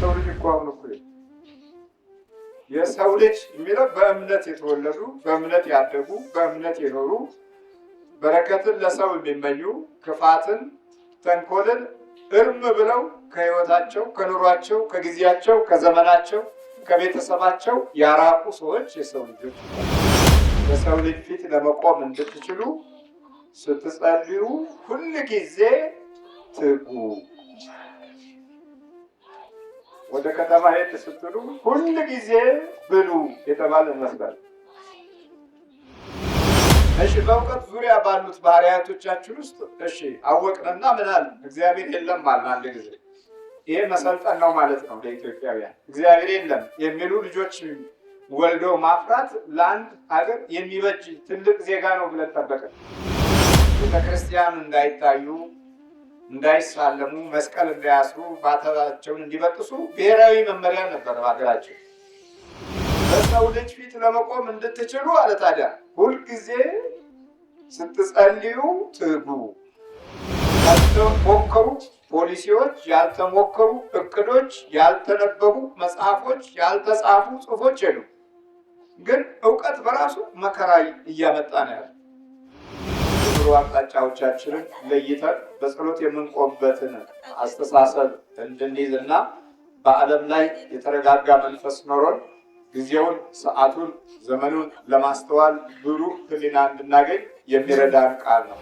የሰው ልጅ እኮ አሁን እኮ የሰው ልጅ የሚለው በእምነት የተወለዱ በእምነት ያደጉ በእምነት የኖሩ በረከትን ለሰው የሚመኙ ክፋትን ተንኮልን እርም ብለው ከህይወታቸው ከኑሯቸው ከጊዜያቸው ከዘመናቸው ከቤተሰባቸው ያራቁ ሰዎች የሰው ልጆች በሰው ልጅ ፊት ለመቆም እንድትችሉ ስትጸልዩ ሁል ጊዜ ትጉ። ወደ ከተማ ሄድ ስትሉ ሁል ጊዜ ብሉ የተባለ ይመስላል። እሺ በእውቀት ዙሪያ ባሉት ባህሪያቶቻችን ውስጥ እሺ አወቅንና ምን አለ? እግዚአብሔር የለም አለ አንድ ጊዜ። ይሄ መሰልጠን ነው ማለት ነው ለኢትዮጵያውያን። እግዚአብሔር የለም የሚሉ ልጆች ወልዶ ማፍራት ለአንድ ሀገር የሚበጅ ትልቅ ዜጋ ነው ብለን ጠበቅን። ቤተክርስቲያን እንዳይታዩ እንዳይሳለሙ መስቀል እንዳያስሩ ባተባቸውን እንዲበጥሱ ብሔራዊ መመሪያ ነበር በሀገራችን። በሰው ልጅ ፊት ለመቆም እንድትችሉ አለ ታዲያ ሁልጊዜ ስትጸልዩ ትጉ። ያልተሞከሩ ፖሊሲዎች፣ ያልተሞከሩ እቅዶች፣ ያልተነበቡ መጽሐፎች፣ ያልተጻፉ ጽሑፎች የሉ። ግን እውቀት በራሱ መከራ እያመጣ ነው ያለ። ብዙ አቅጣጫዎቻችንን ለይተን በጸሎት የምንቆምበትን አስተሳሰብ እንድንይዝና በዓለም ላይ የተረጋጋ መንፈስ ኖሮን ጊዜውን፣ ሰዓቱን፣ ዘመኑን ለማስተዋል ብሩህ ሕሊና እንድናገኝ የሚረዳን ቃል ነው።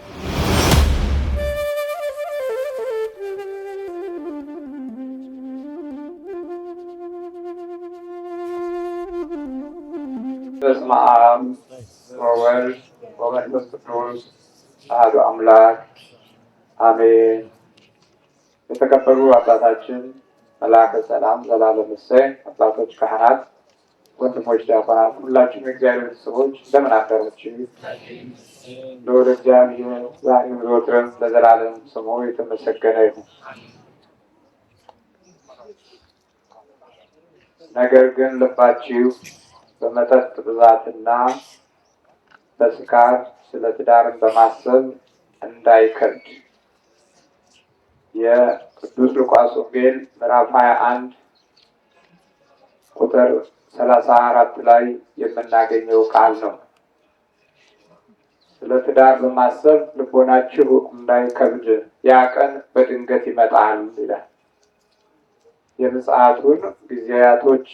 በስመ አብ ወወልድ ወመንፈስ ቅዱስ አሐዱ አምላክ አሜን። የተከበሩ አባታችን መልአከ ሰላም ዘላለም እሰይ፣ አባቶች ካህናት፣ ወንድሞች ዲያቆናት፣ ሁላችሁም የእግዚአብሔር ቤተሰቦች እንደምን አደራችሁ? ልዑል እግዚአብሔር ዛሬም ዘወትርም ለዘላለም ስሙ የተመሰገነ ይሁን። ነገር ግን ልባችሁ በመጠጥ ብዛትና በስካር ስለ ትዳርን በማሰብ እንዳይከብድ የቅዱስ ሉቃስ ወንጌል ምዕራፍ 21 ቁጥር 34 ላይ የምናገኘው ቃል ነው። ስለ ትዳር በማሰብ ልቦናችሁ እንዳይከብድ ያ ቀን በድንገት ይመጣል ይላል። የምጽአቱን ጊዜያቶች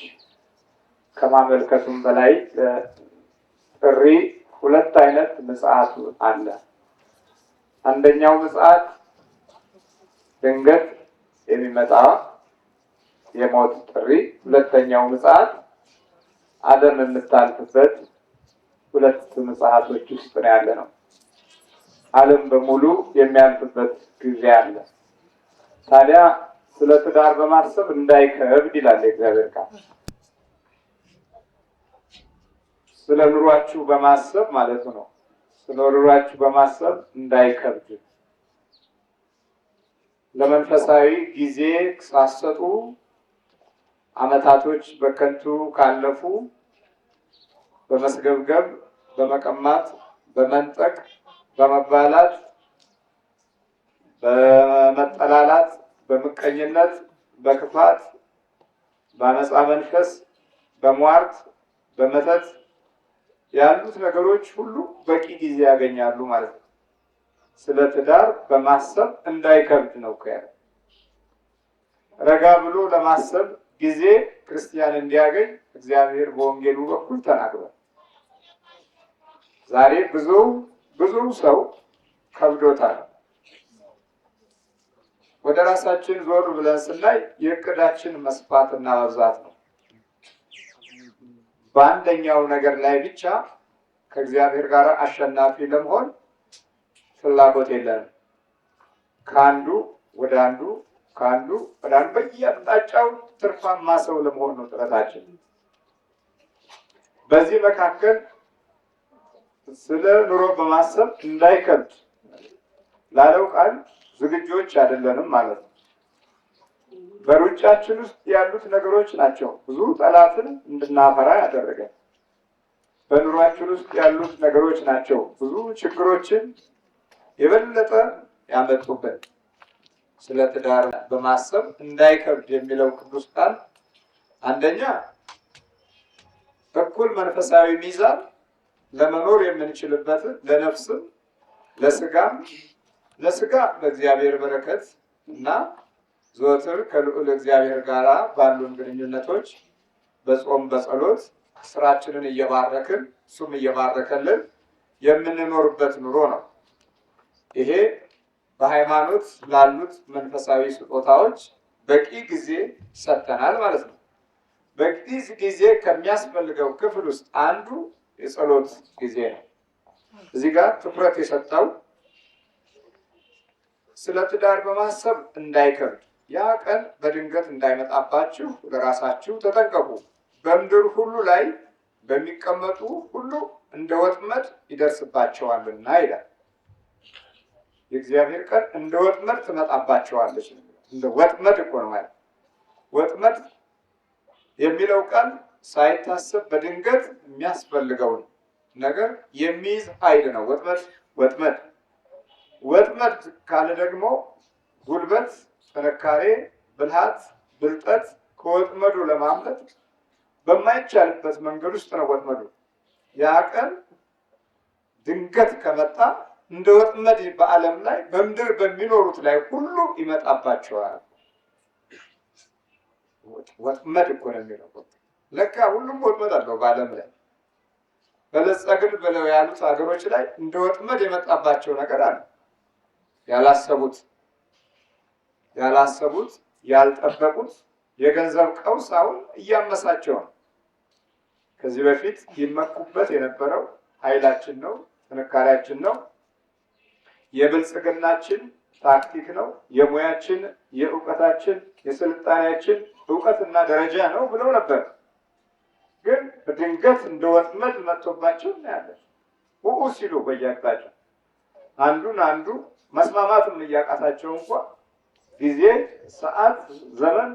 ከማመልከቱም በላይ ጥሪ ሁለት አይነት ምጽአት አለ። አንደኛው ምጽአት ድንገት የሚመጣ የሞት ጥሪ፣ ሁለተኛው ምጽአት ዓለም የምታልፍበት ሁለት ምጽአቶች ውስጥ ነው ያለ ነው። ዓለም በሙሉ የሚያልፍበት ጊዜ አለ። ታዲያ ስለ ትዳር በማሰብ እንዳይከብድ ይላል የእግዚአብሔር ቃል። ስለ ኑሯችሁ በማሰብ ማለት ነው። ስለ ኑሯችሁ በማሰብ እንዳይከብድ ለመንፈሳዊ ጊዜ ሳሰጡ ዓመታቶች በከንቱ ካለፉ በመስገብገብ በመቀማት በመንጠቅ በመባላት በመጠላላት በምቀኝነት በክፋት በአመፃ መንፈስ በሟርት በመተት ያሉት ነገሮች ሁሉ በቂ ጊዜ ያገኛሉ ማለት ነው። ስለ ትዳር በማሰብ እንዳይከብድ ነው ያለው። ረጋ ብሎ ለማሰብ ጊዜ ክርስቲያን እንዲያገኝ እግዚአብሔር በወንጌሉ በኩል ተናግሯል። ዛሬ ብዙ ሰው ከብዶታል። ወደ ራሳችን ዞር ብለን ስናይ የእቅዳችን መስፋትና መብዛት ነው። በአንደኛው ነገር ላይ ብቻ ከእግዚአብሔር ጋር አሸናፊ ለመሆን ፍላጎት የለንም። ከአንዱ ወደ አንዱ ከአንዱ ወደ አንዱ በየአቅጣጫው ትርፋማ ሰው ለመሆን ነው ጥረታችን። በዚህ መካከል ስለ ኑሮ በማሰብ እንዳይከብድ ላለው ቃል ዝግጆች አይደለንም ማለት ነው። በሩጫችን ውስጥ ያሉት ነገሮች ናቸው ብዙ ጠላትን እንድናፈራ ያደረገን። በኑሯችን ውስጥ ያሉት ነገሮች ናቸው ብዙ ችግሮችን የበለጠ ያመጡብን። ስለ ትዳር በማሰብ እንዳይከብድ የሚለው ቅዱስ ቃል አንደኛ እኩል መንፈሳዊ ሚዛን ለመኖር የምንችልበት ለነፍስም ለስጋም ለስጋ በእግዚአብሔር በረከት እና ዘወትር ከልዑል እግዚአብሔር ጋር ባሉን ግንኙነቶች በጾም በጸሎት ስራችንን እየባረክን እሱም እየባረከልን የምንኖርበት ኑሮ ነው። ይሄ በሃይማኖት ላሉት መንፈሳዊ ስጦታዎች በቂ ጊዜ ሰጥተናል ማለት ነው። በቂ ጊዜ ከሚያስፈልገው ክፍል ውስጥ አንዱ የጸሎት ጊዜ ነው። እዚህ ጋር ትኩረት የሰጠው ስለ ትዳር በማሰብ እንዳይከብድ፣ ያ ቀን በድንገት እንዳይመጣባችሁ ለራሳችሁ ተጠንቀቁ። በምድር ሁሉ ላይ በሚቀመጡ ሁሉ እንደ ወጥመድ ይደርስባቸዋልና ይላል። የእግዚአብሔር ቀን እንደ ወጥመድ ትመጣባቸዋለች። እንደ ወጥመድ እኮ ነው ማለት። ወጥመድ የሚለው ቃል ሳይታሰብ በድንገት የሚያስፈልገውን ነገር የሚይዝ ኃይል ነው። ወጥመድ ካለ ደግሞ ጉልበት፣ ጥንካሬ፣ ብልሃት፣ ብልጠት ከወጥመዱ ለማምለጥ በማይቻልበት መንገድ ውስጥ ነው ወጥመዱ። ያ ቀን ድንገት ከመጣ እንደ ወጥመድ በዓለም ላይ በምድር በሚኖሩት ላይ ሁሉ ይመጣባቸዋል። ወጥመድ እኮ ነው የሚለው። ለካ ሁሉም ወጥመድ አለው በዓለም ላይ። በለጸግን ብለው ያሉት ሀገሮች ላይ እንደ ወጥመድ የመጣባቸው ነገር አለ። ያላሰቡት ያልጠበቁት የገንዘብ ቀውስ አሁን እያመሳቸው ነው። ከዚህ በፊት ይመኩበት የነበረው ኃይላችን ነው፣ ጥንካሬያችን ነው፣ የብልጽግናችን ታክቲክ ነው፣ የሙያችን፣ የእውቀታችን፣ የስልጣኔያችን እውቀትና ደረጃ ነው ብለው ነበር። ግን በድንገት እንደ ወጥመድ መጥቶባቸው እናያለን። ውኡ ሲሉ በየአቅጣጫው አንዱ መስማማትም እያቃታቸው እንኳ ጊዜ፣ ሰዓት፣ ዘመን፣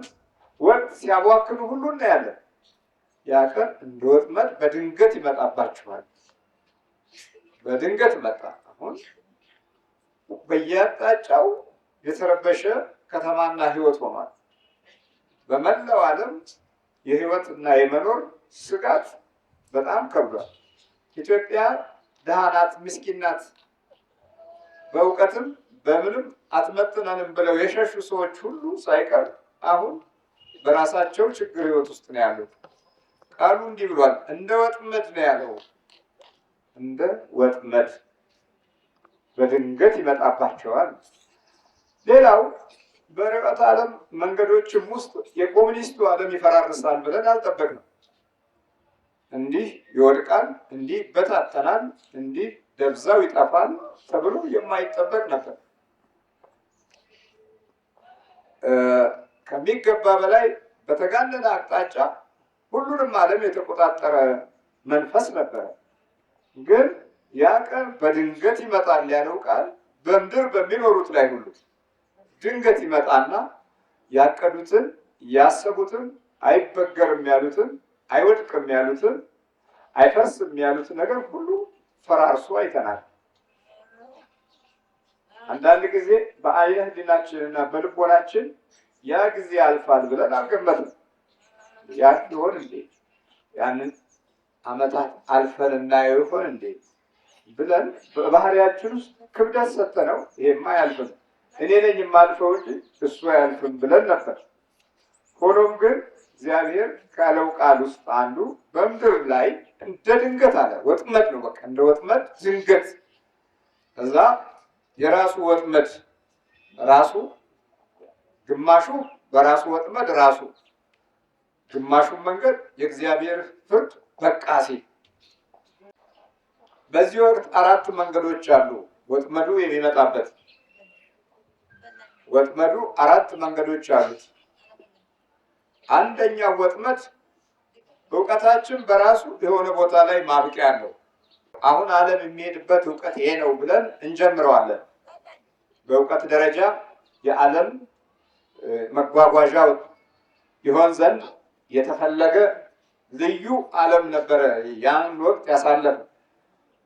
ወቅት ሲያቧክኑ ሁሉ እናያለን። ያ ቀን እንደ ወጥመድ በድንገት ይመጣባቸዋል። በድንገት መጣ። አሁን በየአቅጣጫው የተረበሸ ከተማና ሕይወት ሆኗል። በመላው ዓለም የሕይወትና የመኖር ስጋት በጣም ከብዷል። ኢትዮጵያ ድሃ ናት፣ ምስኪን ናት፣ በእውቀትም በምንም አትመጥነንም ብለው የሸሹ ሰዎች ሁሉ ሳይቀር አሁን በራሳቸው ችግር ሕይወት ውስጥ ነው ያሉት። ቃሉ እንዲህ ብሏል፣ እንደ ወጥመድ ነው ያለው። እንደ ወጥመድ በድንገት ይመጣባቸዋል። ሌላው በርዕዮተ ዓለም መንገዶችም ውስጥ የኮሙኒስቱ ዓለም ይፈራርሳል ብለን አልጠበቅንም። እንዲህ ይወድቃል፣ እንዲህ ይበታተናል፣ እንዲህ ደብዛው ይጠፋል ተብሎ የማይጠበቅ ነበር። ከሚገባ በላይ በተጋነነ አቅጣጫ ሁሉንም ዓለም የተቆጣጠረ መንፈስ ነበረ። ግን ያ ቀን በድንገት ይመጣል ያለው ቃል በምድር በሚኖሩት ላይ ሁሉ ድንገት ይመጣና ያቀዱትን ያሰቡትን አይበገርም ያሉትን አይወድቅም ያሉትን አይፈርስም ያሉትን ነገር ሁሉ ፈራርሶ አይተናል። አንዳንድ ጊዜ በአይነ ህሊናችንና በልቦናችን ያ ጊዜ ያልፋል ብለን አልገመትም። ያ ይሆን እንዴ? ያንን ዓመታት አልፈን እናየው ይሆን እንዴ ብለን በባህሪያችን ውስጥ ክብደት ሰጠነው። ይሄማ አያልፍም፣ እኔ ነኝ የማልፈው እንጂ እሱ አያልፍም ብለን ነበር። ሆኖም ግን እግዚአብሔር ካለው ቃል ውስጥ አንዱ በምድር ላይ እንደ ድንገት አለ። ወጥመድ ነው፣ በቃ እንደ ወጥመድ ድንገት። ከዛ የራሱ ወጥመድ ራሱ፣ ግማሹ በራሱ ወጥመድ ራሱ፣ ግማሹን መንገድ የእግዚአብሔር ፍርድ በቃ ሲል። በዚህ ወቅት 4 መንገዶች አሉ ወጥመዱ የሚመጣበት። ወጥመዱ 4 መንገዶች አሉት። አንደኛው ወጥመድ እውቀታችን በራሱ የሆነ ቦታ ላይ ማብቂያ አለው። አሁን ዓለም የሚሄድበት እውቀት ይሄ ነው ብለን እንጀምረዋለን። በእውቀት ደረጃ የዓለም መጓጓዣ ይሆን ዘንድ የተፈለገ ልዩ ዓለም ነበረ። ያን ወቅት ያሳለፈ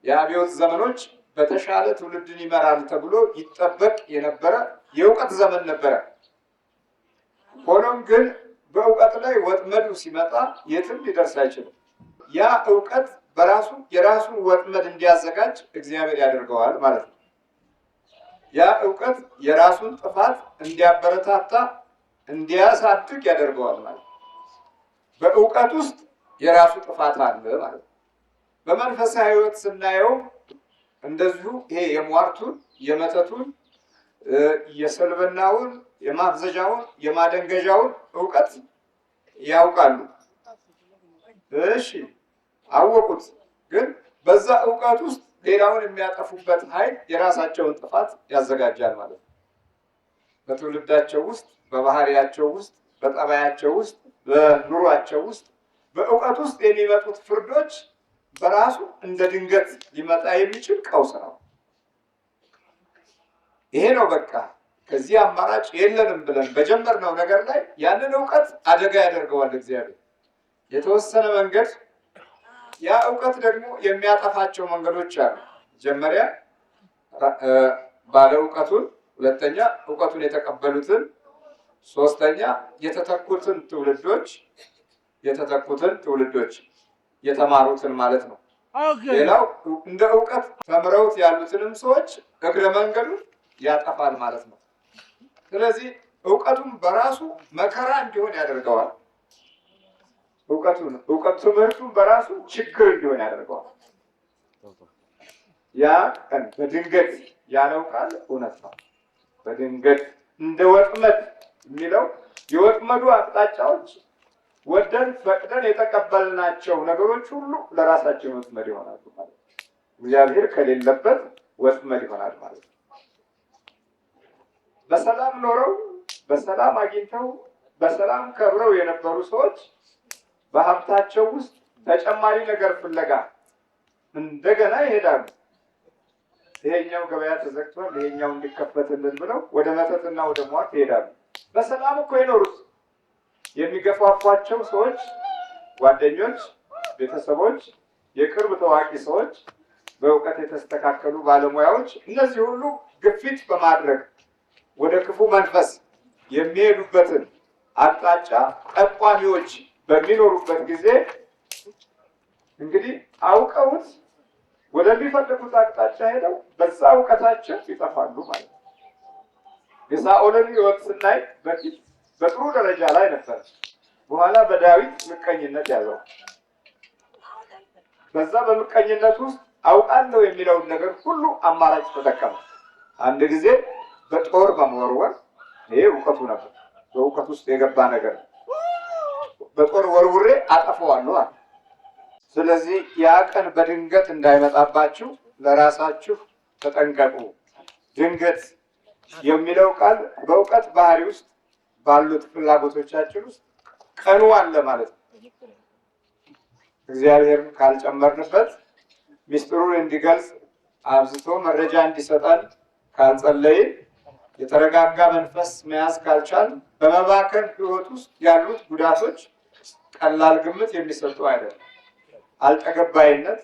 የአብዮት ዘመኖች በተሻለ ትውልድን ይመራል ተብሎ ይጠበቅ የነበረ የእውቀት ዘመን ነበረ። ሆኖም ግን በእውቀት ላይ ወጥመዱ ሲመጣ የትም ሊደርስ አይችልም። ያ እውቀት በራሱ የራሱን ወጥመድ እንዲያዘጋጅ እግዚአብሔር ያደርገዋል ማለት ነው። ያ እውቀት የራሱን ጥፋት እንዲያበረታታ እንዲያሳድግ ያደርገዋል ማለት ነው። በእውቀት ውስጥ የራሱ ጥፋት አለ ማለት ነው። በመንፈሳዊ ሕይወት ስናየው እንደዚሁ ይሄ የሟርቱን፣ የመተቱን፣ የስልብናውን፣ የማፍዘዣውን፣ የማደንገዣውን እውቀት ያውቃሉ። እሺ አወቁት። ግን በዛ እውቀት ውስጥ ሌላውን የሚያጠፉበት ኃይል የራሳቸውን ጥፋት ያዘጋጃል ማለት ነው። በትውልዳቸው ውስጥ፣ በባህሪያቸው ውስጥ፣ በጠባያቸው ውስጥ፣ በኑሯቸው ውስጥ በእውቀት ውስጥ የሚመጡት ፍርዶች በራሱ እንደ ድንገት ሊመጣ የሚችል ቀውስ ነው። ይሄ ነው በቃ ከዚህ አማራጭ የለንም ብለን በጀመርነው ነገር ላይ ያንን እውቀት አደጋ ያደርገዋል እግዚአብሔር። የተወሰነ መንገድ ያ እውቀት ደግሞ የሚያጠፋቸው መንገዶች አሉ። መጀመሪያ ባለ እውቀቱን፣ ሁለተኛ እውቀቱን የተቀበሉትን፣ ሶስተኛ የተተኩትን ትውልዶች የተማሩትን ማለት ነው። ሌላው እንደ እውቀት ተምረውት ያሉትንም ሰዎች እግረ መንገዱን ያጠፋል ማለት ነው። ስለዚህ እውቀቱን በራሱ መከራ እንዲሆን ያደርገዋል። ትምህርቱን በራሱ ችግር እንዲሆን ያደርገዋል። ያ ቀን በድንገት ያለው ቃል እውነት ነው። በድንገት እንደ ወጥመድ የሚለው የወጥመዱ አቅጣጫዎች ወደን ፈቅደን የተቀበልናቸው ነገሮች ሁሉ ለራሳችን ወጥመድ ይሆናሉ ማለት ነው። እግዚአብሔር ከሌለበት ወጥመድ ይሆናል ማለት ነው። በሰላም ኖረው በሰላም አግኝተው በሰላም ከብረው የነበሩ ሰዎች በሀብታቸው ውስጥ ተጨማሪ ነገር ፍለጋ እንደገና ይሄዳሉ። ይሄኛው ገበያ ተዘግቷል፣ ይሄኛው እንዲከፈትልን ብለው ወደ መተትና ወደ ሟርት ይሄዳሉ። በሰላም እኮ የኖሩት የሚገፋፏቸው ሰዎች፣ ጓደኞች፣ ቤተሰቦች፣ የቅርብ ታዋቂ ሰዎች፣ በእውቀት የተስተካከሉ ባለሙያዎች፣ እነዚህ ሁሉ ግፊት በማድረግ ወደ ክፉ መንፈስ የሚሄዱበትን አቅጣጫ ጠቋሚዎች በሚኖሩበት ጊዜ እንግዲህ አውቀውት ወደሚፈልጉት አቅጣጫ ሄደው በዛ እውቀታቸው ይጠፋሉ ማለት ነው። የሳኦልን ሕይወት ስናይ በፊት በጥሩ ደረጃ ላይ ነበር። በኋላ በዳዊት ምቀኝነት ያዘው። በዛ በምቀኝነት ውስጥ አውቃለሁ የሚለውን ነገር ሁሉ አማራጭ ተጠቀመ። አንድ ጊዜ በጦር በመወርወር ይሄ እውቀቱ ነበር። በእውቀት ውስጥ የገባ ነገር በጦር ወርውሬ አጠፋዋለሁ አለ። ስለዚህ ያ ቀን በድንገት እንዳይመጣባችሁ ለራሳችሁ ተጠንቀቁ። ድንገት የሚለው ቃል በእውቀት ባህሪ ውስጥ ባሉት ፍላጎቶቻችን ውስጥ ቀኑ አለ ማለት ነው። እግዚአብሔርን ካልጨመርንበት ሚስጥሩን እንዲገልጽ አብዝቶ መረጃ እንዲሰጠን ካልጸለይን የተረጋጋ መንፈስ መያዝ ካልቻል በመባከን ሕይወት ውስጥ ያሉት ጉዳቶች ቀላል ግምት የሚሰጡ አይደለም። አልጠገባይነት፣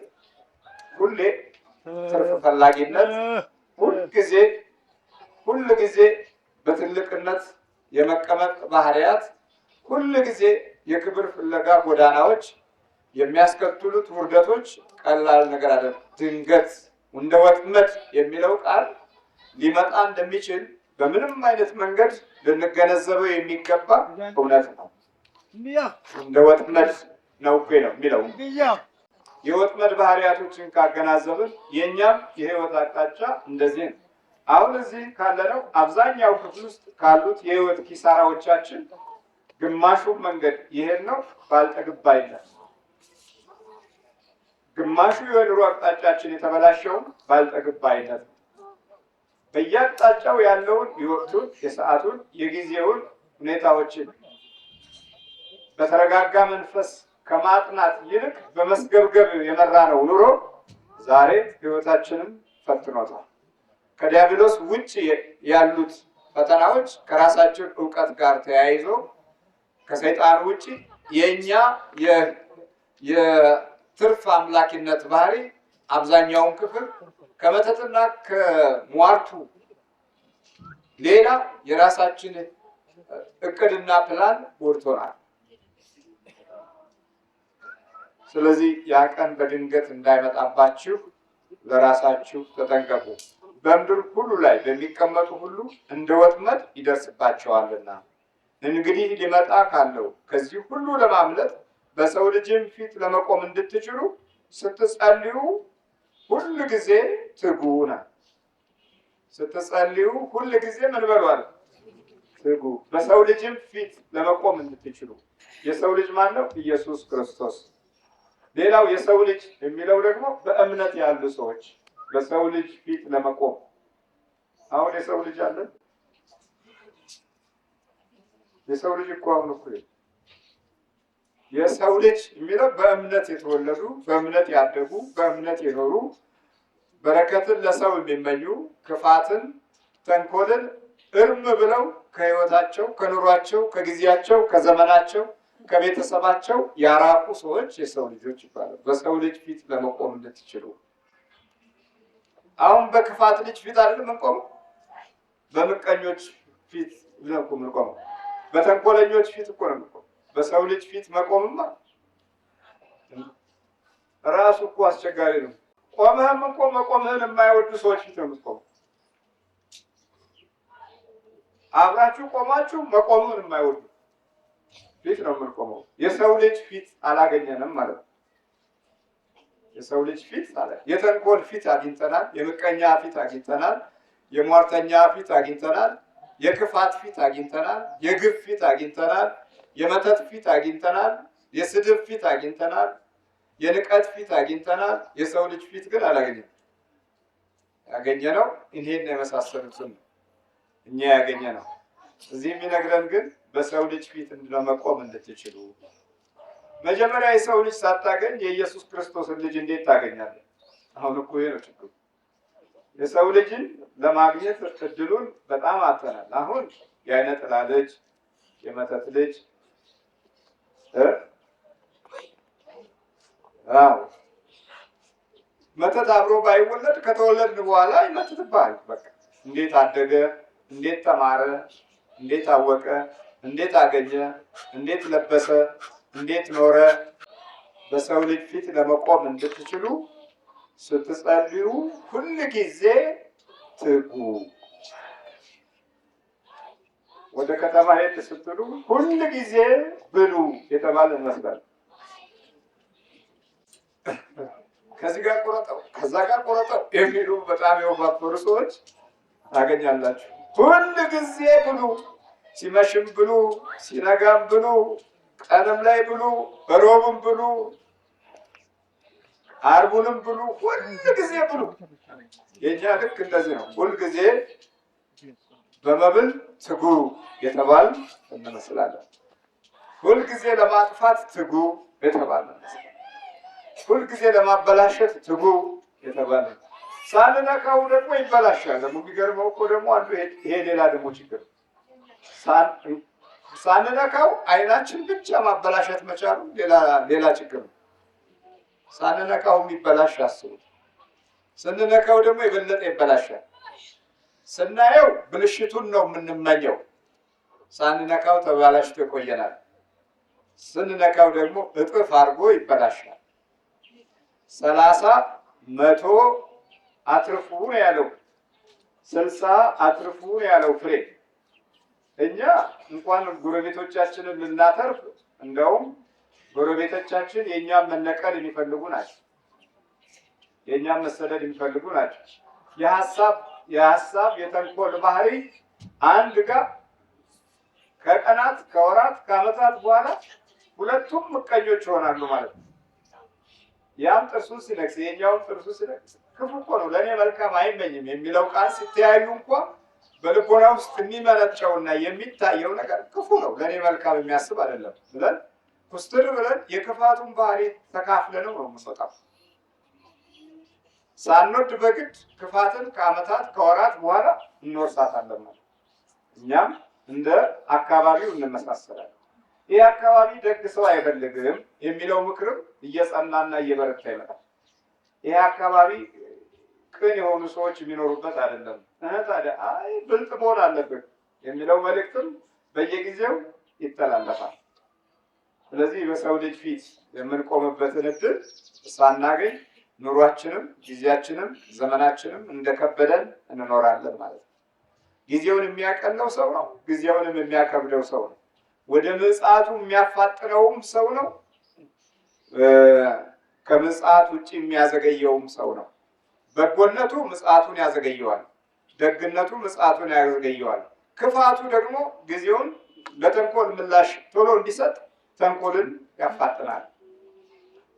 ሁሌ ትርፍ ፈላጊነት፣ ሁል ጊዜ በትልቅነት የመቀመጥ ባህሪያት፣ ሁል ጊዜ የክብር ፍለጋ ጎዳናዎች የሚያስከትሉት ውርደቶች ቀላል ነገር አይደለም። ድንገት እንደ ወጥመድ የሚለው ቃል ሊመጣ እንደሚችል በምንም አይነት መንገድ ልንገነዘበው የሚገባ እውነት ነው። እንደ ወጥመድ ነው የሚለው የወጥመድ ባህሪያቶችን ካገናዘብን የእኛም የህይወት አቅጣጫ እንደዚህ ነው። አሁን እዚህ ካለነው አብዛኛው ክፍል ውስጥ ካሉት የህይወት ኪሳራዎቻችን ግማሹ መንገድ ይሄን ነው ባልጠግባይነት፣ ግማሹ የኑሮ አቅጣጫችን የተበላሸውን ባልጠግባይነት፣ በየአቅጣጫው ያለውን የወቅቱን፣ የሰዓቱን፣ የጊዜውን ሁኔታዎችን በተረጋጋ መንፈስ ከማጥናት ይልቅ በመስገብገብ የመራ ነው ኑሮ ዛሬ ህይወታችንን ፈትኖታል። ከዲያብሎስ ውጭ ያሉት ፈተናዎች ከራሳችን እውቀት ጋር ተያይዞ ከሰይጣን ውጭ የኛ የትርፍ አምላኪነት ባህሪ አብዛኛውን ክፍል ከመተትና ከሟርቱ ሌላ የራሳችን እቅድና ፕላን ጎድቶናል። ስለዚህ ያ ቀን በድንገት እንዳይመጣባችሁ ለራሳችሁ ተጠንቀቁ። በምድር ሁሉ ላይ በሚቀመጡ ሁሉ እንደ ወጥመድ ይደርስባቸዋልና። እንግዲህ ሊመጣ ካለው ከዚህ ሁሉ ለማምለጥ በሰው ልጅም ፊት ለመቆም እንድትችሉ ስትጸልዩ ሁል ጊዜ ትጉ ነው። ስትጸልዩ ሁል ጊዜ ምን በሏል? ትጉ። በሰው ልጅም ፊት ለመቆም እንድትችሉ። የሰው ልጅ ማን ነው? ኢየሱስ ክርስቶስ። ሌላው የሰው ልጅ የሚለው ደግሞ በእምነት ያሉ ሰዎች በሰው ልጅ ፊት ለመቆም። አሁን የሰው ልጅ አለ? የሰው ልጅ እኮ አሁን እኮ የሰው ልጅ የሚለው በእምነት የተወለዱ፣ በእምነት ያደጉ፣ በእምነት የኖሩ፣ በረከትን ለሰው የሚመኙ፣ ክፋትን፣ ተንኮልን እርም ብለው ከህይወታቸው፣ ከኑሯቸው፣ ከጊዜያቸው፣ ከዘመናቸው፣ ከቤተሰባቸው ያራቁ ሰዎች የሰው ልጆች ይባላሉ። በሰው ልጅ ፊት ለመቆም እንድትችሉ። አሁን በክፋት ልጅ ፊት አይደለም እንቆም፣ በምቀኞች ፊት ነው የምንቆመው። በተንኮለኞች ፊት እኮ ነው የምንቆመው። በሰው ልጅ ፊት መቆምማ ራሱ እኮ አስቸጋሪ ነው። ቆምህም እኮ መቆምህን የማይወዱ ሰዎች ፊት ነው የምትቆመው። አብራችሁ ቆማችሁ መቆምህን የማይወዱ ፊት ነው የምንቆመው። የሰው ልጅ ፊት አላገኘንም ማለት ነው። የሰው ልጅ ፊት አለ። የተንኮል ፊት አግኝተናል። የምቀኛ ፊት አግኝተናል። የሟርተኛ ፊት አግኝተናል። የክፋት ፊት አግኝተናል። የግፍ ፊት አግኝተናል። የመተት ፊት አግኝተናል። የስድብ ፊት አግኝተናል። የንቀት ፊት አግኝተናል። የሰው ልጅ ፊት ግን አላገኘንም። ያገኘነው ይሄን የመሳሰሉትን እኛ ያገኘነው። እዚህ የሚነግረን ግን በሰው ልጅ ፊት ለመቆም እንድትችሉ። መጀመሪያ የሰው ልጅ ሳታገኝ የኢየሱስ ክርስቶስን ልጅ እንዴት ታገኛለህ? አሁን እኮ ይሄ ነው ችግሩ። የሰው ልጅን ለማግኘት እድሉን በጣም አጥተናል። አሁን የዓይነ ጥላ ልጅ፣ የመተት ልጅ መተት አብሮ ባይወለድ ከተወለድን በኋላ ይመትትብሃል። በቃ እንዴት አደገ፣ እንዴት ተማረ፣ እንዴት አወቀ፣ እንዴት አገኘ፣ እንዴት ለበሰ፣ እንዴት ኖረ። በሰው ልጅ ፊት ለመቆም እንድትችሉ ስትጸልዩ ሁል ጊዜ ትጉ። ወደ ከተማ ሄድ ስትሉ ሁል ጊዜ ብሉ የተባለ ይመስላል። ከዚህ ጋር ቆረጠው፣ ከዛ ጋር ቆረጠው የሚሉ በጣም የወባበሩ ሰዎች ታገኛላችሁ። ሁል ጊዜ ብሉ፣ ሲመሽም ብሉ፣ ሲነጋም ብሉ፣ ቀንም ላይ ብሉ፣ ሮብም ብሉ፣ አርቡንም ብሉ፣ ሁል ጊዜ ብሉ። የኛ ልክ እንደዚህ ነው። ሁል ጊዜ በመብል ትጉ የተባል እንመስላለን። ሁል ጊዜ ለማጥፋት ትጉ የተባል እንመስላለን። ሁል ጊዜ ለማበላሸት ትጉ የተባለ ሳንነካው ደግሞ ይበላሻል። የሚገርመው እኮ ደግሞ አንዱ ይሄ ሌላ ደግሞ ችግር ሳንነካው አይናችን ብቻ ማበላሸት መቻሉ ሌላ ችግር ነው። ሳንነካው የሚበላሽ አስቡት። ስንነካው ደግሞ የበለጠ ይበላሻል። ስናየው ብልሽቱን ነው የምንመኘው። ሳንነካው ተበላሽቶ ይቆየናል። ስንነካው ደግሞ እጥፍ አድርጎ ይበላሻል። 30 100 አትርፉ ነው ያለው። 60 አትርፉ ነው ያለው ፍሬ። እኛ እንኳን ጎረቤቶቻችንን ልናተርፍ እንደውም ጎረቤቶቻችን የኛን መነቀል የሚፈልጉ ናቸው። የኛን መሰደድ የሚፈልጉ ናቸው። የሐሳብ የተንኮል ባህሪ አንድ ጋር ከቀናት ከወራት ከዓመታት በኋላ ሁለቱም ምቀኞች ይሆናሉ ማለት ነው። ያም ጥርሱን ሲነክስ የኛውም ጥርሱ ሲነክስ ክፉ እኮ ነው ለእኔ መልካም አይመኝም የሚለው ቃል ሲተያዩ እንኳን በልቦና ውስጥ የሚመነጨውና የሚታየው ነገር ክፉ ነው፣ ለእኔ መልካም የሚያስብ አይደለም ብለን ኩስትር ብለን የክፋቱን ባህሪ ተካፍለነው ነው የምንወጣው። ሳንወድ በግድ ክፋትን ከዓመታት ከወራት በኋላ እንወርሳታለን ማለት። እኛም እንደ አካባቢው እንመሳሰላለን። ይህ አካባቢ ደግ ሰው አይፈልግም የሚለው ምክርም እየጸናና እየበረታ ይመጣል። ይህ አካባቢ ቅን የሆኑ ሰዎች የሚኖሩበት አይደለም፣ ታዲያ አይ ብልጥ መሆን አለብን የሚለው መልእክትም በየጊዜው ይተላለፋል። ስለዚህ በሰው ልጅ ፊት የምንቆምበትን እድል ሳናገኝ ኑሯችንም ጊዜያችንም ዘመናችንም እንደከበደን እንኖራለን ማለት ነው። ጊዜውን የሚያቀለው ሰው ነው፣ ጊዜውንም የሚያከብደው ሰው ነው። ወደ ምጽአቱ የሚያፋጥነውም ሰው ነው፣ ከምጽአት ውጭ የሚያዘገየውም ሰው ነው። በጎነቱ ምጽአቱን ያዘገየዋል፣ ደግነቱ ምጽአቱን ያዘገየዋል። ክፋቱ ደግሞ ጊዜውን ለተንኮል ምላሽ ቶሎ እንዲሰጥ ተንኮልን ያፋጥናል።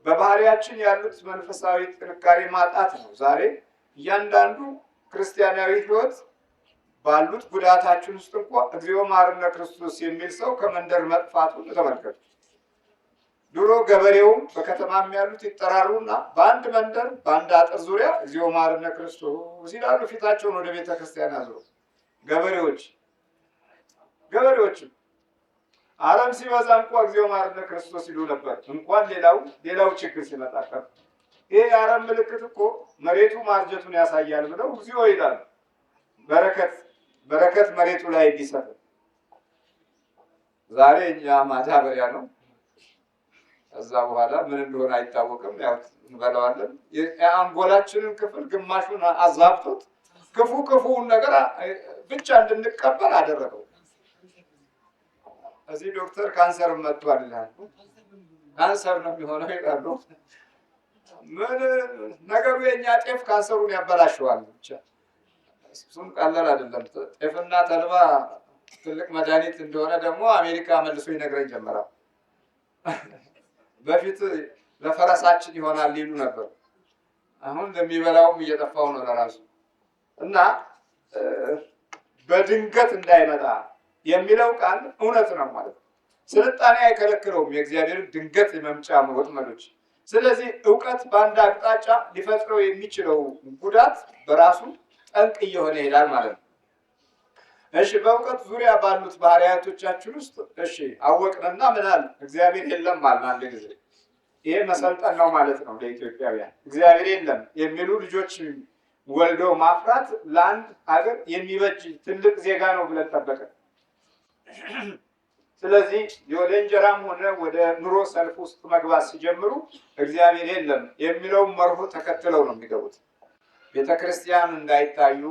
በባህሪያችን ያሉት መንፈሳዊ ጥንካሬ ማጣት ነው። ዛሬ እያንዳንዱ ክርስቲያናዊ ሕይወት ባሉት ጉዳታችን ውስጥ እንኳ እግዚኦ መሐረነ ክርስቶስ የሚል ሰው ከመንደር መጥፋቱን ተመልከቱ። ድሮ ገበሬውም በከተማም ያሉት ይጠራሩና በአንድ መንደር በአንድ አጥር ዙሪያ እግዚኦ መሐረነ ክርስቶስ ይላሉ። ፊታቸውን ወደ ቤተ ክርስቲያን ያዙሩ። ገበሬዎችም አረም ሲበዛ እንኳ እግዚኦ መሐረነ ክርስቶስ ይሉ ነበር። እንኳን ሌላው ችግር ሲመጣ ይሄ የአረም ምልክት እኮ መሬቱ ማርጀቱን ያሳያል ብለው እግዚኦ ይላሉ። በረከት መሬቱ ላይ እንዲሰፍር። ዛሬ እኛ ማዳበሪያ ነው፣ ከዛ በኋላ ምን እንደሆነ አይታወቅም። ያው እንበላዋለን። የአንጎላችንን ክፍል ግማሹን አዛብቶት ክፉውን ነገር ብቻ እንድንቀበል አደረገው። እዚህ ዶክተር ካንሰር መጥቷል ይላሉ። ካንሰር ነው የሚሆነው ይላሉ። ምን ነገሩ የኛ ጤፍ ካንሰሩን ያበላሸዋል ብቻ። እሱም ቀላል አይደለም። ጤፍና ተልባ ትልቅ መድኃኒት እንደሆነ ደግሞ አሜሪካ መልሶ ይነግረኝ ጀመረ። በፊት ለፈረሳችን ይሆናል ይሉ ነበር። አሁን ለሚበላውም እየጠፋው ነው ለራሱ። እና በድንገት እንዳይመጣ የሚለው ቃል እውነት ነው ማለት ነው። ስልጣኔ አይከለክለውም የእግዚአብሔር ድንገት የመምጫ ወጥመዶች። ስለዚህ እውቀት በአንድ አቅጣጫ ሊፈጥረው የሚችለው ጉዳት በራሱ ጠንቅ እየሆነ ይሄዳል ማለት ነው። እሺ፣ በእውቀት ዙሪያ ባሉት ባህሪያቶቻችን ውስጥ እሺ አወቅንና ምናል እግዚአብሔር የለም ማለት አንድ ጊዜ ይሄ መሰልጠን ነው ማለት ነው። ለኢትዮጵያውያን እግዚአብሔር የለም የሚሉ ልጆች ወልዶ ማፍራት ለአንድ ሀገር የሚበጅ ትልቅ ዜጋ ነው ብለን ጠበቅን። ስለዚህ ወደ እንጀራም ሆነ ወደ ኑሮ ሰልፍ ውስጥ መግባት ሲጀምሩ እግዚአብሔር የለም የሚለውን መርሆ ተከትለው ነው የሚገቡት። ቤተክርስቲያን እንዳይታዩ፣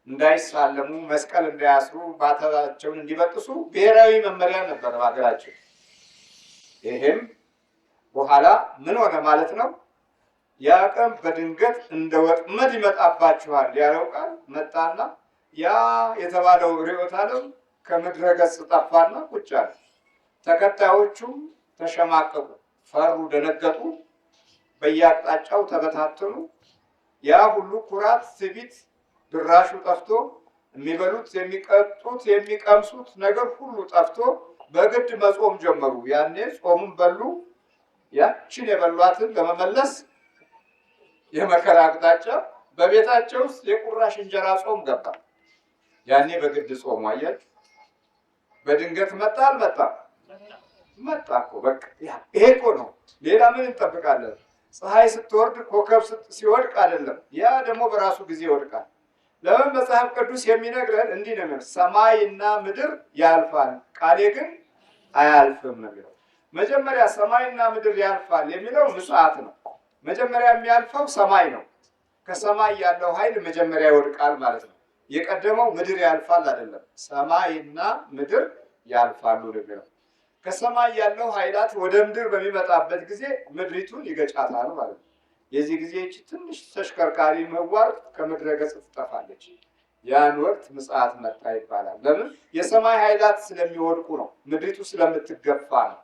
እንዳይሳለሙ፣ መስቀል እንዳያስሩ፣ ባተባቸውን እንዲበጥሱ ብሔራዊ መመሪያ ነበር በሀገራችን። ይህም በኋላ ምን ሆነ ማለት ነው? ያ ቀን በድንገት እንደ ወጥመድ ይመጣባችኋል ያለው ቃል መጣና ያ የተባለው ርዕዮተ ዓለም ከምድረ ገጽ ጠፋና ቁጭ አለ። ተከታዮቹም ተሸማቀቁ፣ ፈሩ፣ ደነገጡ፣ በየአቅጣጫው ተበታተኑ። ያ ሁሉ ኩራት፣ ትዕቢት ድራሹ ጠፍቶ የሚበሉት፣ የሚቀጡት፣ የሚቀምሱት ነገር ሁሉ ጠፍቶ በግድ መጾም ጀመሩ። ያኔ ጾሙን በሉ። ያችን የበሏትን ለመመለስ የመከራ አቅጣጫ በቤታቸው ውስጥ የቁራሽ እንጀራ ጾም ገባ። ያኔ በግድ ጾሙ። አያችሁ፣ በድንገት መጣ አልመጣም? መጣ እኮ በቃ ይሄ እኮ ነው። ሌላ ምን እንጠብቃለን? ፀሐይ ስትወርድ ኮከብ ሲወድቅ አይደለም፣ ያ ደግሞ በራሱ ጊዜ ይወድቃል። ለምን? መጽሐፍ ቅዱስ የሚነግረን እንዲህ ነው የሚለው፣ ሰማይና ምድር ያልፋል ቃሌ ግን አያልፍም ነው የሚለው። መጀመሪያ ሰማይና ምድር ያልፋል የሚለው ምጽአት ነው። መጀመሪያ የሚያልፈው ሰማይ ነው። ከሰማይ ያለው ኃይል መጀመሪያ ይወድቃል ማለት ነው። የቀደመው ምድር ያልፋል አይደለም፣ ሰማይና ምድር ያልፋሉ ነው የሚለው። ከሰማይ ያለው ኃይላት ወደ ምድር በሚመጣበት ጊዜ ምድሪቱን ይገጫታል ማለት ነው። የዚህ ጊዜ እቺ ትንሽ ተሽከርካሪ ምህዋር ከምድረ ገጽ ትጠፋለች። ያን ወቅት ምጽአት መጣ ይባላል። ለምን? የሰማይ ኃይላት ስለሚወድቁ ነው። ምድሪቱ ስለምትገፋ ነው።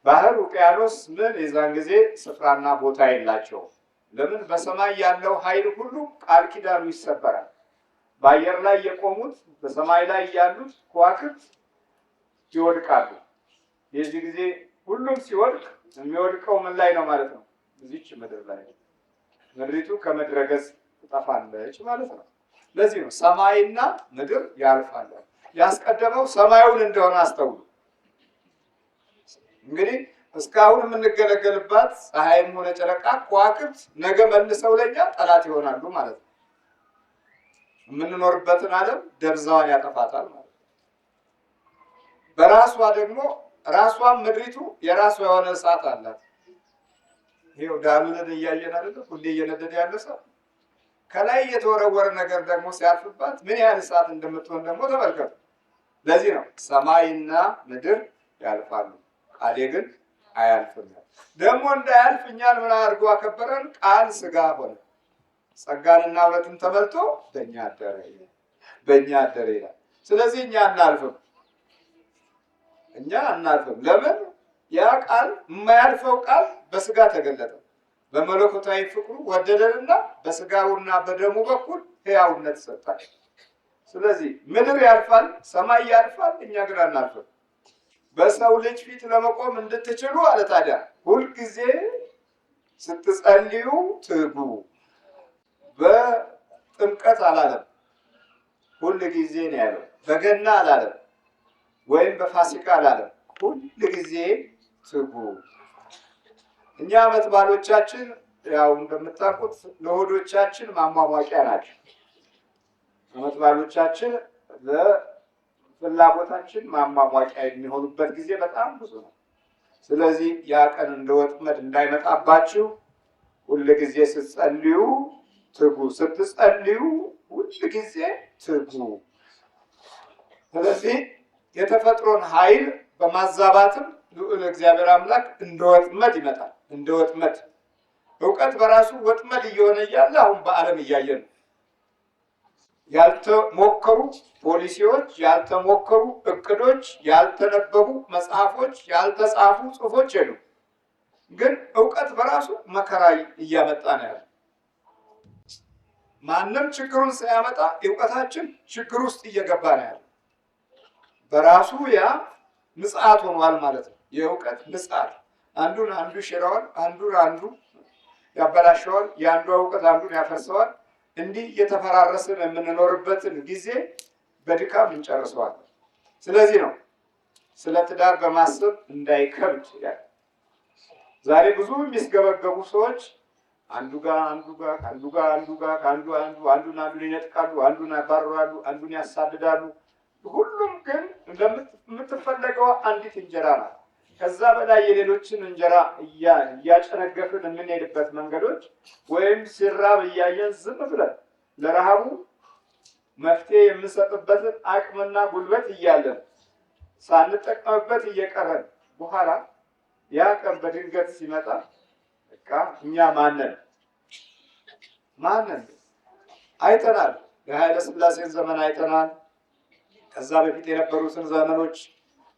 ባህር፣ ውቅያኖስ ምን የዛን ጊዜ ስፍራና ቦታ የላቸውም። ለምን? በሰማይ ያለው ኃይል ሁሉ ቃል ኪዳኑ ይሰበራል። በአየር ላይ የቆሙት በሰማይ ላይ ያሉት ከዋክብት ይወድቃሉ። የዚህ ጊዜ ሁሉም ሲወድቅ የሚወድቀው ምን ላይ ነው ማለት ነው? እዚች ምድር ላይ። ምድሪቱ ከምድረ ገጽ ትጠፋለች ማለት ነው። ለዚህ ነው ሰማይና ምድር ያልፋሉ። ያስቀደመው ሰማዩን እንደሆነ አስተውሉ። እንግዲህ እስካሁን የምንገለገልባት ፀሐይም ሆነ ጨረቃ፣ ከዋክብት ነገ መልሰው ለኛ ጠላት ይሆናሉ ማለት ነው። የምንኖርበትን ዓለም ደብዛዋን ያጠፋታል ማለት ነው። በራሷ ደግሞ ራሷን ምድሪቱ የራሷ የሆነ እሳት አላት። ይሄው ዳሉንን እያየን አይደለ? ሁሌ እየነደደ ያለ እሳት ከላይ የተወረወረ ነገር ደግሞ ሲያርፍባት ምን ያህል እሳት እንደምትሆን ደግሞ ተመልከቱ። ለዚህ ነው ሰማይና ምድር ያልፋሉ ቃሌ ግን አያልፍም። ደግሞ እንዳያልፍ እኛን ምን አድርጎ አከበረን? ቃል ሥጋ ሆነ ጸጋንና እውነትን ተመልቶ በእኛ አደረ ይላል። ስለዚህ እኛ አናልፍም። ለምን? ያ ቃል የማያልፈው ቃል በሥጋ ተገለጠ። በመለኮታዊ ፍቅሩ ወደደንና በሥጋውና በደሙ በኩል ሕያውነት ሰጣል። ስለዚህ ምድር ያልፋል፣ ሰማይ ያልፋል፣ እኛ ግን አናልፍም። በሰው ልጅ ፊት ለመቆም እንድትችሉ አለ ታዲያ ሁልጊዜ ስትጸልዩ ትጉ። በጥምቀት አላለም፣ ሁል ጊዜ ነው ያለው። በገና አላለም ወይም በፋሲካ አላለም፣ ሁል ጊዜ ትጉ። እኛ ዓመት በዓሎቻችን ያው እንደምታውቁት ለሆዶቻችን ማሟሟቂያ ናቸው። ዓመት በዓሎቻችን ለፍላጎታችን ማሟሟቂያ የሚሆኑበት ጊዜ በጣም ብዙ ነው። ስለዚህ ያ ቀን እንደ ወጥመድ እንዳይመጣባችሁ ሁል ጊዜ ስትጸልዩ ትጉ። ስትጸልዩ ሁል ጊዜ ትጉ። ስለዚህ የተፈጥሮን ኃይል በማዛባትም ልዑል እግዚአብሔር አምላክ እንደ ወጥመድ ይመጣል። እንደ ወጥመድ እውቀት በራሱ ወጥመድ እየሆነ እያለ አሁን በዓለም እያየን ነው። ያልተሞከሩ ፖሊሲዎች፣ ያልተሞከሩ እቅዶች፣ ያልተነበቡ መጽሐፎች፣ ያልተጻፉ ጽሑፎች የሉም። ግን እውቀት በራሱ መከራ እያመጣ ነው ያለ። ማንም ችግሩን ሳያመጣ እውቀታችን ችግር ውስጥ እየገባ ነው ያለ። በራሱ ያ ምጽአት ሆኗል ማለት ነው። የእውቀት ምጽአት አንዱን አንዱ ይሽረዋል፣ አንዱን አንዱ ያበላሸዋል፣ የአንዱ እውቀት አንዱን ያፈርሰዋል። እንዲህ እየተፈራረስን የምንኖርበትን ጊዜ በድካም እንጨርሰዋለን። ስለዚህ ነው ስለ ትዳር በማሰብ እንዳይከብድ ያለ። ዛሬ ብዙ የሚስገበገቡ ሰዎች አንዱ ጋር አንዱን ይነጥቃሉ፣ አንዱን ያባርራሉ፣ አንዱን ያሳድዳሉ። ሁሉም ግን እንደምትፈለገው አንዲት እንጀራ ናት። ከዛ በላይ የሌሎችን እንጀራ እያጨነገፍን የምንሄድበት መንገዶች ወይም ሲራብ እያየን ዝም ብለን ለረሃቡ መፍትሄ የምንሰጥበትን አቅምና ጉልበት እያለን ሳንጠቀምበት እየቀረን በኋላ ያ ቀን በድንገት ሲመጣ በቃ እኛ ማንን አይተናል። የኃይለ ሥላሴን ዘመን አይተናል። ከዛ በፊት የነበሩትን ዘመኖች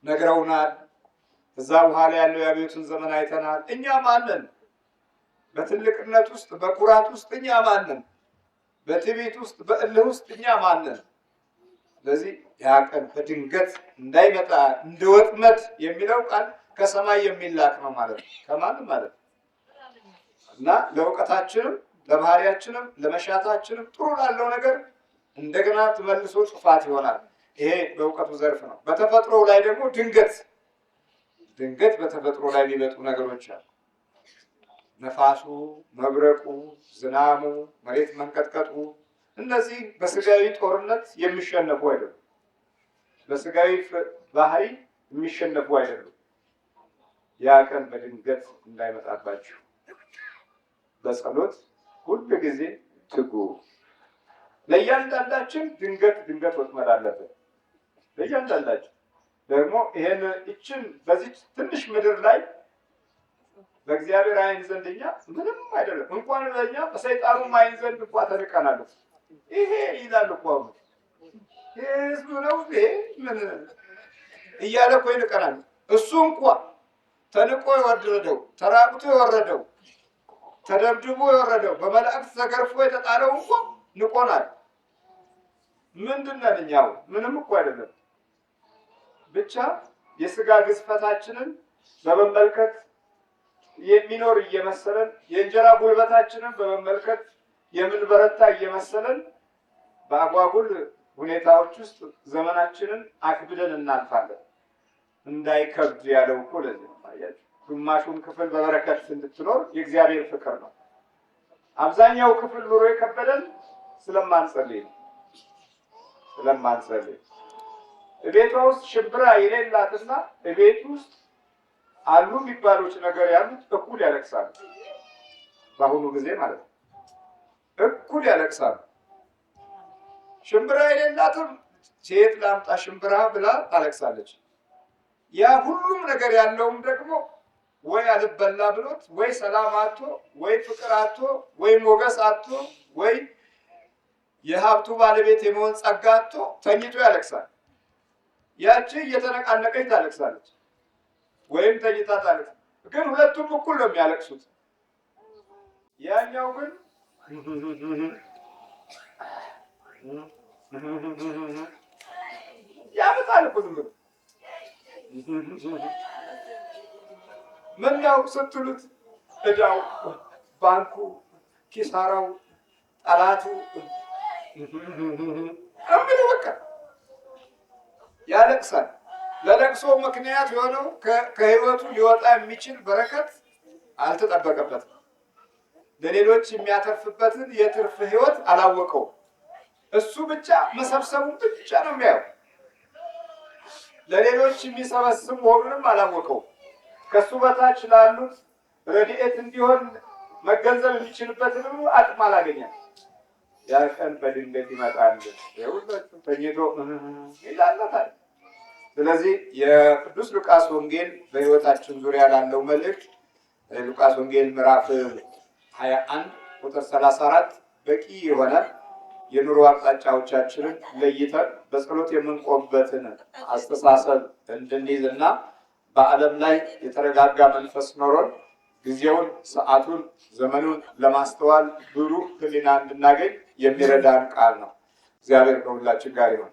ነግረውናል። ከዛ በኋላ ያለው የአብዮትን ዘመን አይተናል። እኛ ማንን? በትልቅነት ውስጥ በኩራት ውስጥ እኛ ማንን? በትዕቢት ውስጥ በእልህ ውስጥ እኛ ማንን? ስለዚህ ያ ቀን በድንገት እንዳይመጣ እንደ ወጥመድ የሚለው ቃል ከሰማይ የሚላክ ነው ማለት ነው። ከማንም ማለት ነው እና ለእውቀታችንም ለባህሪያችንም ለመሻታችንም ጥሩ ላለው ነገር እንደገና ተመልሶ ጥፋት ይሆናል። ይሄ በእውቀቱ ዘርፍ ነው። በተፈጥሮው ላይ ደግሞ ድንገት በተፈጥሮ ላይ የሚመጡ ነገሮች አሉ። ነፋሱ፣ መብረቁ፣ ዝናሙ፣ መሬት መንቀጥቀጡ እነዚህ በስጋዊ ጦርነት የሚሸነፉ አይደሉም። በስጋዊ ባህሪ የሚሸነፉ አይደሉም። ያ ቀን በድንገት እንዳይመጣባችሁ በጸሎት ሁል ጊዜ ትጉ። ለእያንዳንዳችን ድንገት ወጥመድ አለበት። ለእያንዳንዳችን ደግሞ ይሄን በዚህ ትንሽ ምድር ላይ በእግዚአብሔር ዓይን ዘንድ እኛ ምንም አይደለም። እንኳን ለእኛ በሰይጣኑም ዓይን ዘንድ እንኳን ተንቀናል። ይሄ ይላል እኮ አሁን ይሄ ህዝብ ነው ይሄ ምን እያለ እኮ ይንቀናል። እሱ እንኳን ተንቆ የወረደው ተራቁቶ የወረደው ተደብድቦ የወረደው በመላእክት ተገርፎ የተጣለው እንኳን ንቆናል። ምንድን ነን እኛ? ምንም እኮ አይደለም። ብቻ የስጋ ግዝፈታችንን በመመልከት የሚኖር እየመሰለን የእንጀራ ጉልበታችንን በመመልከት የምንበረታ እየመሰለን በአጓጉል ሁኔታዎች ውስጥ ዘመናችንን አክብደን እናልፋለን። እንዳይከብድ ያለው እኮ ለዚህ ነው። አያችሁ፣ ግማሹን ክፍል በበረከት እንድትኖር የእግዚአብሔር ፍቅር ነው። አብዛኛው ክፍል ኑሮ የከበደን ስለማንጸልይ ነው። ስለማንጸልይ ቤቷ ውስጥ ሽምብራ የሌላትና ቤት ውስጥ አሉ የሚባሉት ነገር ያሉት እኩል ያለቅሳሉ። በአሁኑ ጊዜ ማለት ነው እኩል ያለቅሳሉ። ሽምብራ የሌላትም ሴት ላምጣ ሽምብራ ብላ ታለቅሳለች። ያ ሁሉም ነገር ያለውም ደግሞ ወይ አልበላ ብሎት ወይ ሰላም አጥቶ ወይ ፍቅር አጥቶ ወይ ሞገስ አጥቶ ወይ የሀብቱ ባለቤት የመሆን ጸጋ አጥቶ ተኝቶ ያለቅሳል። ያቺ እየተነቃነቀች ታለቅሳለች ወይም ተኝታ ታለቅስ። ግን ሁለቱም እኩል ነው የሚያለቅሱት። ያኛው ግን ያመጣል እኮ ዝም ብሎ ምነው ስትሉት እዳው፣ ባንኩ፣ ኪሳራው፣ ጠላቱ እምቢ በቃ ያለቅሳል። ለለቅሶ ምክንያት የሆነው ከህይወቱ ሊወጣ የሚችል በረከት አልተጠበቀበትም። ለሌሎች የሚያተርፍበትን የትርፍ ህይወት አላወቀው። እሱ ብቻ መሰብሰቡን ብቻ ነው የሚያየው። ለሌሎች የሚሰበስብ መሆኑንም አላወቀው። ከሱ በታች ላሉት ረድኤት እንዲሆን መገንዘብ የሚችልበትን አቅም አላገኘም። ያ ቀን በድንገት ይመጣል። ሁላችሁ ተኝቶ ይላለታል። ስለዚህ የቅዱስ ሉቃስ ወንጌል በህይወታችን ዙሪያ ላለው መልእክት ሉቃስ ወንጌል ምዕራፍ 21 ቁጥር 34 በቂ የሆነ የኑሮ አቅጣጫዎቻችንን ለይተን በጸሎት የምንቆምበትን አስተሳሰብ እንድንይዝና በዓለም ላይ የተረጋጋ መንፈስ ኖሮን ጊዜውን፣ ሰዓቱን፣ ዘመኑን ለማስተዋል ብሩህ ሕሊና እንድናገኝ የሚረዳን ቃል ነው። እግዚአብሔር ከሁላችን ጋር ይሁን።